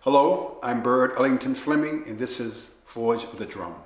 Hello, I'm Bird Ellington Fleming, and this is Voyage of the Drums.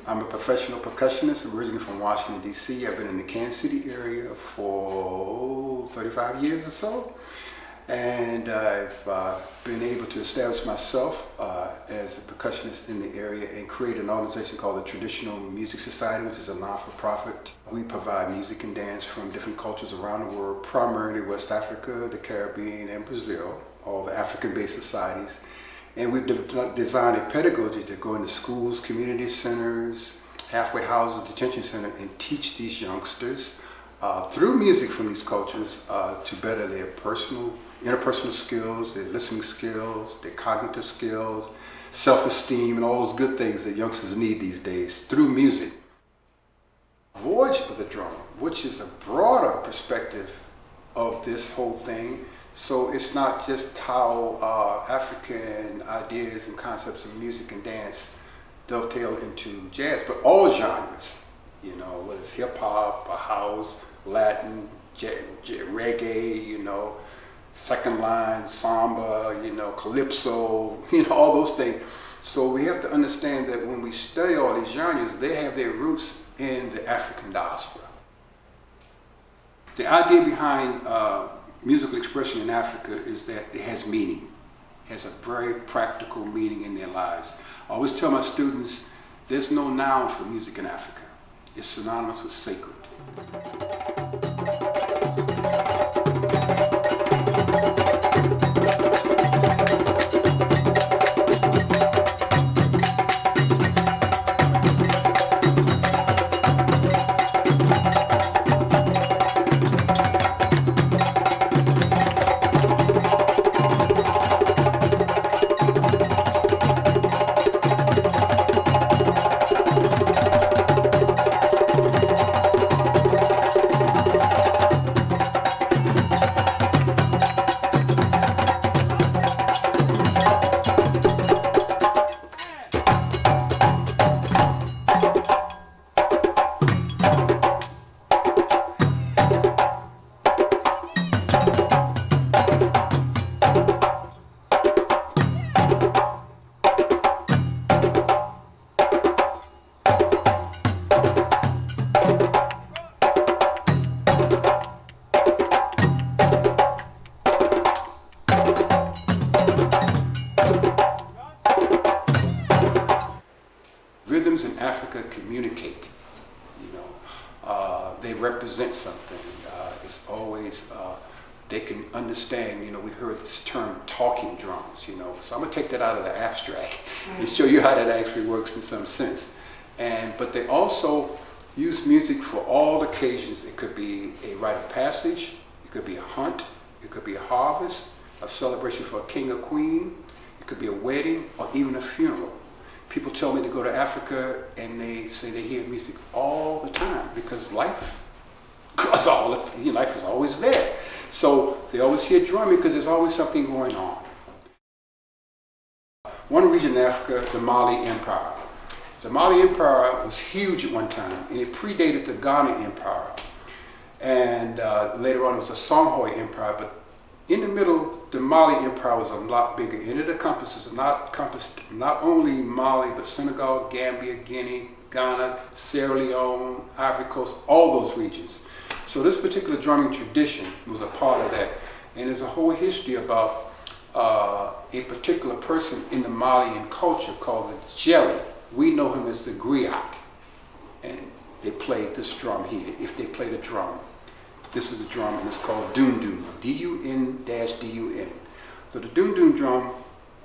I'm a professional percussionist, originally from Washington, D.C. I've been in the Kansas City area for 35 years or so. And I've been able to establish myself as a percussionist in the area and create an organization called the Traditional Music Society, which is a non-for-profit. We provide music and dance from different cultures around the world, primarily West Africa, the Caribbean, and Brazil, all the African-based societies. And we've designed a pedagogy to go into schools, community centers, halfway houses, detention centers, and teach these youngsters through music from these cultures to better their interpersonal skills, their listening skills, their cognitive skills, self-esteem, and all those good things that youngsters need these days through music. Voyage of the Drummer, which is a broader perspective of this whole thing. So it's not just how African ideas and concepts of music and dance dovetail into jazz, but all genres, you know, whether it's hip hop, or house, Latin, reggae, you know, second line, samba, you know, calypso, you know, all those things. So we have to understand that when we study all these genres, they have their roots in the African diaspora. The idea behind musical expression in Africa is that it has meaning. It has a very practical meaning in their lives. I always tell my students, there's no noun for music in Africa. It's synonymous with sacred. Rhythms in Africa communicate, you know, they represent something. It's always, they can understand, you know, we heard this term talking drums, you know, so I'm gonna take that out of the abstract and show you how that actually works in some sense. But they also use music for all occasions. It could be a rite of passage, it could be a hunt, it could be a harvest, a celebration for a king or queen, it could be a wedding, or even a funeral. People tell me to go to Africa and they say they hear music all the time because life is always there. So they always hear drumming because there's always something going on. One region in Africa, the Mali Empire. The Mali Empire was huge at one time, and it predated the Ghana Empire. And later on it was the Songhai Empire, but in the middle, the Mali Empire was a lot bigger, and it encompassed not only Mali, but Senegal, Gambia, Guinea, Ghana, Sierra Leone, Ivory Coast, all those regions. So this particular drumming tradition was a part of that. And there's a whole history about a particular person in the Malian culture called the Jelly. We know him as the griot. And they played this drum here, if they played a drum. This is the drum, and it's called Dun Dun, D-U-N-D-U-N. So the Dun Dun drum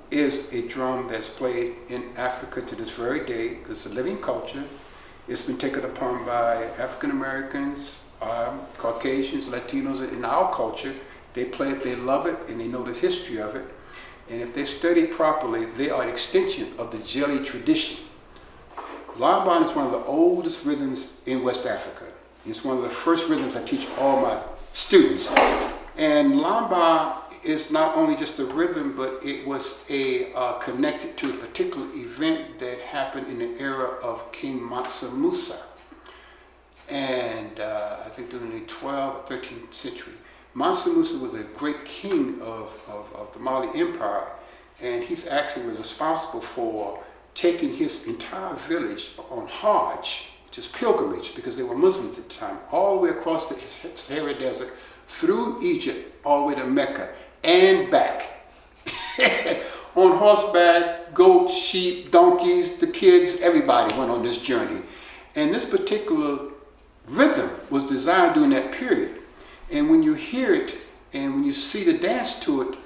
is a drum that's played in Africa to this very day. It's a living culture. It's been taken upon by African Americans, Caucasians, Latinos in our culture. They play it, they love it, and they know the history of it. And if they study properly, they are an extension of the Jelly tradition. Lambon is one of the oldest rhythms in West Africa. It's one of the first rhythms I teach all my students. And Lamba is not only just a rhythm, but it was connected to a particular event that happened in the era of King Mansa Musa. And I think during the 12th or 13th century. Mansa Musa was a great king of the Mali Empire, and he's actually was responsible for taking his entire village on Hajj, which is pilgrimage, because they were Muslims at the time, all the way across the Sahara Desert, through Egypt, all the way to Mecca, and back. On horseback, goats, sheep, donkeys, the kids, everybody went on this journey. And this particular rhythm was designed during that period. And when you hear it, and when you see the dance to it,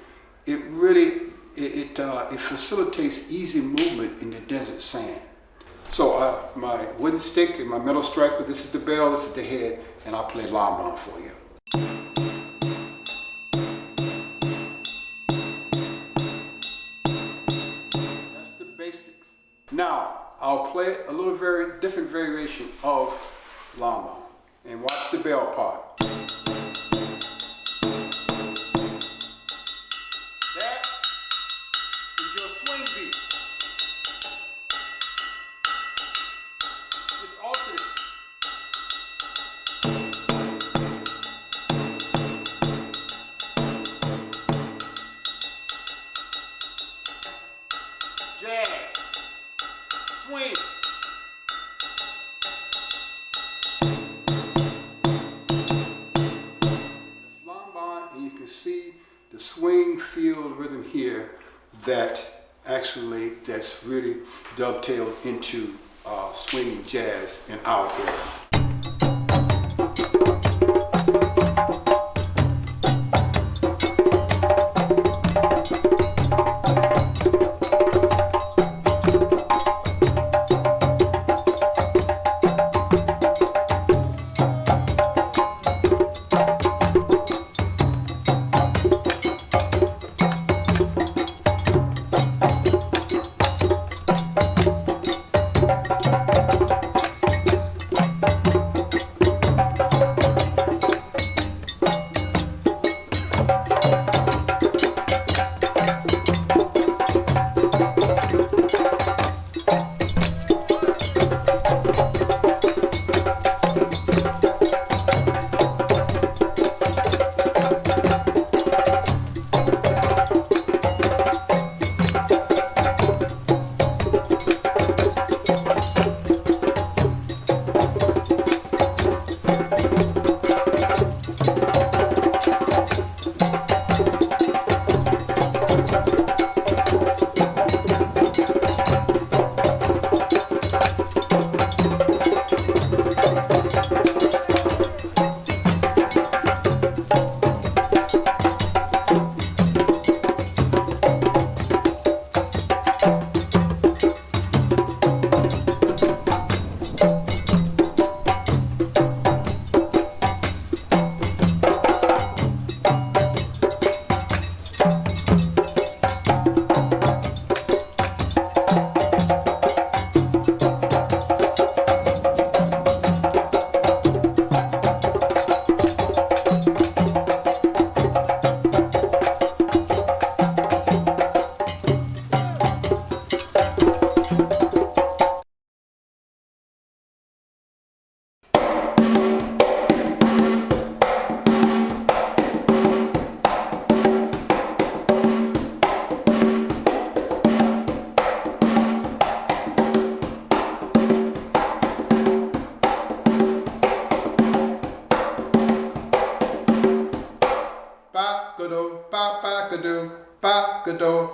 it really, it facilitates easy movement in the desert sand. So my wooden stick and my metal striker, this is the bell, this is the head, and I'll play lambon for you. That's the basics. Now, I'll play a little different variation of lambon, and watch the bell part. Jazz, swing. It's lambon, and you can see the swing feel rhythm here that's really dovetailed into swinging jazz in our era.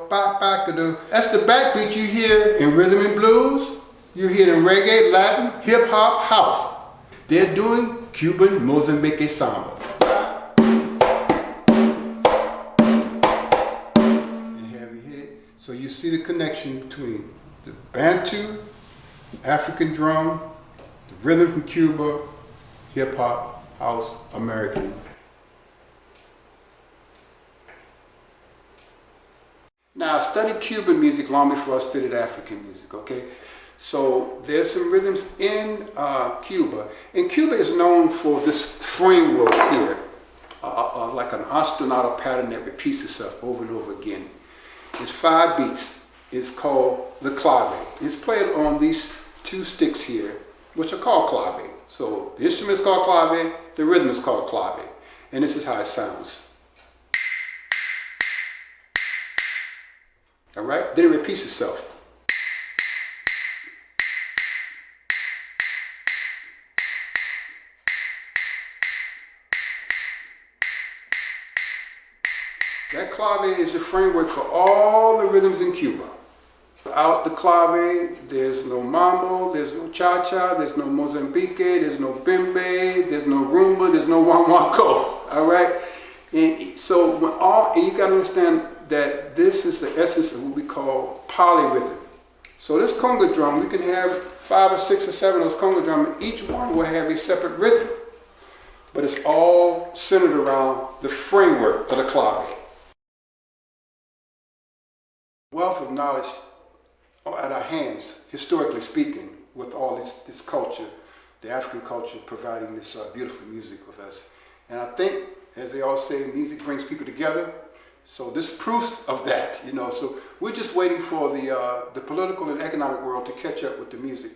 ba-ba-ka-do. That's the backbeat you hear in rhythm and blues. You hear it in reggae, Latin, hip hop, house. They're doing Cuban Mozambique samba. And heavy hit. So you see the connection between the Bantu, African drum, the rhythm from Cuba, hip hop, house, American. Now, I studied Cuban music long before I studied African music, okay? So there's some rhythms in Cuba. And Cuba is known for this framework here, like an ostinato pattern that repeats itself over and over again. It's 5 beats. It's called the clave. It's played on these 2 sticks here, which are called clave. So the instrument is called clave, the rhythm is called clave. And this is how it sounds. All right? Then it repeats itself. That clave is the framework for all the rhythms in Cuba. Without the clave, there's no mambo, there's no cha-cha, there's no Mozambique, there's no bembe, there's no rumba, there's no guaguancó. All right? And so and you got to understand that this is the essence of what we call polyrhythm. So this conga drum, we can have 5 or 6 or 7 of those conga drums, and each one will have a separate rhythm. But it's all centered around the framework of the clave. Wealth of knowledge at our hands, historically speaking, with all this culture, the African culture providing this beautiful music with us. And I think, as they all say, music brings people together. So this proves of that, you know. So we're just waiting for the political and economic world to catch up with the music.